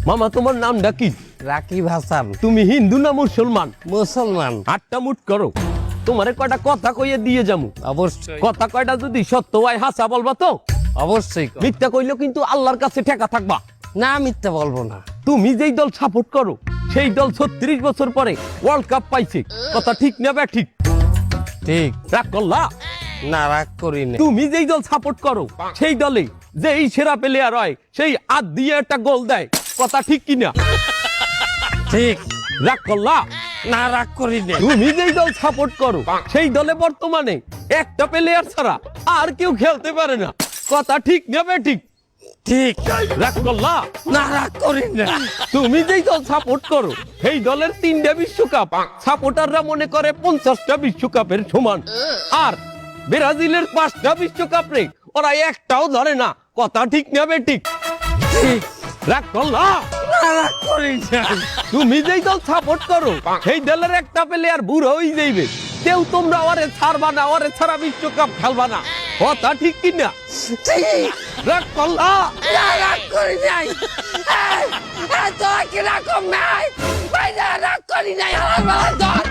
মামা তোমার নামটা কি? রাকিব হাসান। তুমি হিন্দু না মুসলমান? মুসলমান। আটটা মুট করো, তোমারে কয়টা কথা কইয়ে দিয়ে যামু। অবশ্যই কথা কয়টা যদি সত্য হয় হাসা বলবা তো? অবশ্যই। মিথ্যা কইলেও কিন্তু আল্লাহর কাছে ঠেকা থাকবা। না মিথ্যা বলবো না। তুমি যেই দল সাপোর্ট করো সেই দল 36 বছর পরে ওয়ার্ল্ড কাপ পাইছে, কথা ঠিক না বে ঠিক? ঠিক। রাগ করলা? না রাগ করি না। তুমি যেই দল সাপোর্ট করো সেই দলে যেই সেরা প্লেয়ার হয় সেই হাত দিয়ে একটা গোল দেয়, কথা ঠিক কিনা? ঠিক। রাগ করলা? না রাগ করি না। তুমি যেই দল সাপোর্ট করো সেই দলে বর্তমানে একটা প্লেয়ার ছাড়া আর কেউ খেলতে পারে না, কথা ঠিক না বে ঠিক? ঠিক। রাগ করলা? না রাগ করি না। তুমি যেই দল সাপোর্ট করো সেই দলের 3টা বিশ্বকাপ সাপোর্টাররা মনে করে 50টা বিশ্বকাপের সমান, আর ব্রাজিলের 5টা বিশ্বকাপ রে ওরা একটাও ধরে না, কথা ঠিক না বে ঠিক? ঠিক। রাগ করলা? না রাগ করি না। তুমি যেই দল সাপোর্ট করো সেই দলের একটা প্লেয়ার বুড়ো হয়ে যাইবে, কেউ তোমরা ওরে ছাড়বা না, ওরে ছাড়া বিশ্বকাপ খেলবা না, কথা ঠিক কিনা? ঠিক। রাগ করলা? না রাগ করি নাই। এই, এই, তোরা কি রাগ কম নাই? ভাই না রাগ করি নাই। আমার বেলা ধর।